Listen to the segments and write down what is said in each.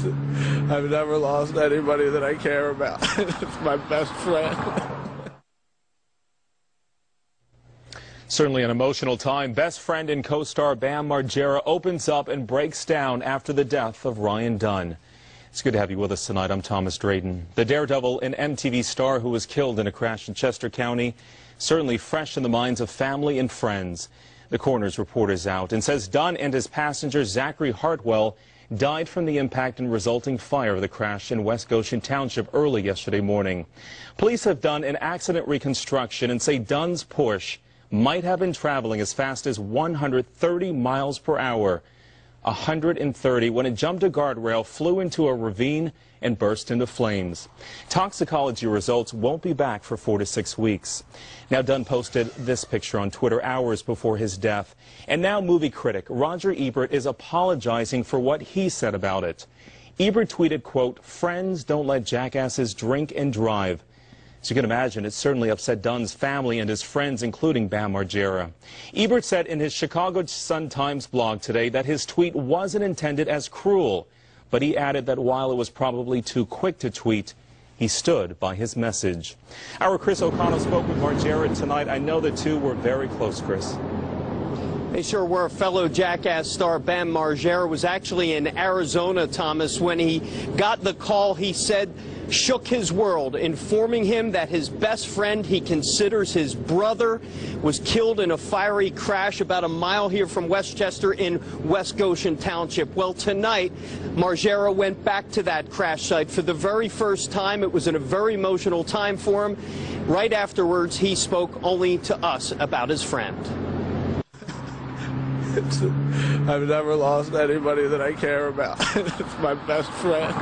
I've never lost anybody that I care about. It's my best friend. Certainly an emotional time. Best friend and co-star Bam Margera opens up and breaks down after the death of Ryan Dunn. It's good to have you with us tonight. I'm Thomas Drayton. The daredevil and MTV star who was killed in a crash in Chester County, certainly fresh in the minds of family and friends. The coroner's report is out and says Dunn and his passenger Zachary Hartwell died from the impact and resulting fire of the crash in West Goshen Township early yesterday morning. Police have done an accident reconstruction and say Dunn's Porsche might have been traveling as fast as 130 miles per hour. 130 when it jumped a guardrail, flew into a ravine, and burst into flames. Toxicology results won't be back for 4 to 6 weeks. Now, Dunn posted this picture on Twitter hours before his death. And now movie critic Roger Ebert is apologizing for what he said about it. Ebert tweeted, quote, "Friends don't let jackasses drink and drive." As you can imagine, it certainly upset Dunn's family and his friends, including Bam Margera. Ebert said in his Chicago Sun-Times blog today that his tweet wasn't intended as cruel, but he added that while it was probably too quick to tweet, he stood by his message. Our Chris O'Connell spoke with Margera tonight. I know the two were very close, Chris. They sure were. Fellow Jackass star Bam Margera was actually in Arizona, Thomas, when he got the call. He said shook his world, informing him that his best friend, he considers his brother, was killed in a fiery crash about a mile here from Westchester in West Goshen Township. Well, tonight, Margera went back to that crash site for the very first time. It was a very emotional time for him. Right afterwards, he spoke only to us about his friend. I've never lost anybody that I care about. It's my best friend.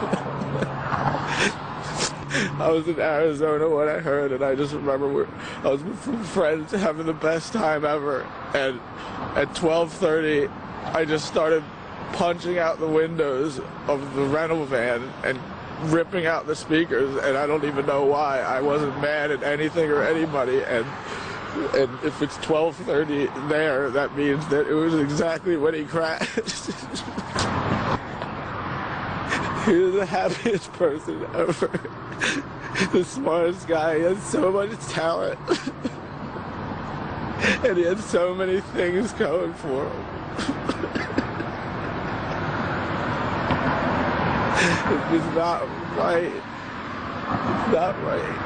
I was in Arizona when I heard, and I just remember I was with some friends having the best time ever, and at 12:30 I just started punching out the windows of the rental van and ripping out the speakers, and I don't even know why. I wasn't mad at anything or anybody, and if it's 12:30 there, that means that it was exactly when he crashed. He was the happiest person ever. The smartest guy. He had so much talent. And he had so many things going for him. It's just not right. It's not right.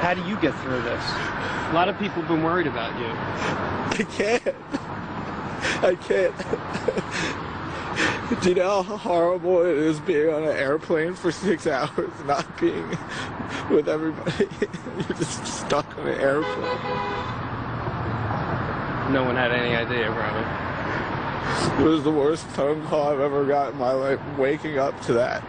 How do you get through this? A lot of people have been worried about you. I can't. Do you know how horrible it is being on an airplane for 6 hours, not being with everybody? You're just stuck on an airplane. No one had any idea, probably. It was the worst phone call I've ever got in my life, waking up to that.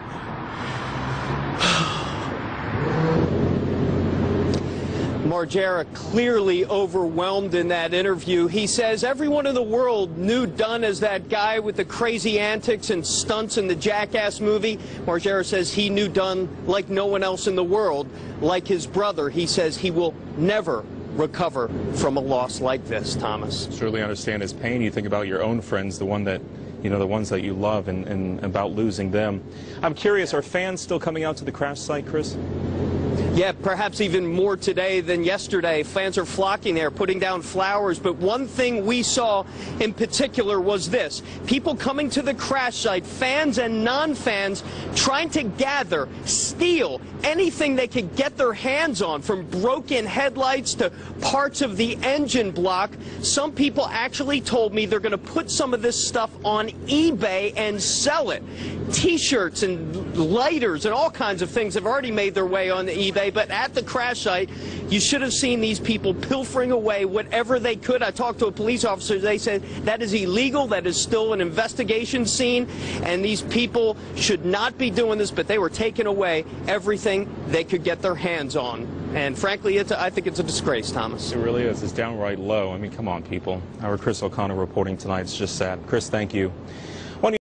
Margera clearly overwhelmed in that interview. He says everyone in the world knew Dunn as that guy with the crazy antics and stunts in the Jackass movie. Margera says he knew Dunn like no one else in the world, like his brother. He says he will never recover from a loss like this, Thomas. Certainly understand his pain. You think about your own friends, the ones that you love, and about losing them. I'm curious, are fans still coming out to the crash site, Chris? Yeah, perhaps even more today than yesterday. Fans are flocking there, putting down flowers. But one thing we saw in particular was this. People coming to the crash site, fans and non-fans, trying to gather, steal anything they could get their hands on, from broken headlights to parts of the engine block. Some people actually told me they're going to put some of this stuff on eBay and sell it. T-shirts and lighters and all kinds of things have already made their way on eBay. But at the crash site, you should have seen these people pilfering away whatever they could. I talked to a police officer. They said that is illegal. That is still an investigation scene. And these people should not be doing this, but they were taking away everything they could get their hands on. And frankly, I think it's a disgrace, Thomas. It really is. It's downright low. I mean, come on, people. Our Chris O'Connell reporting tonight. It's just sad. Chris, thank you.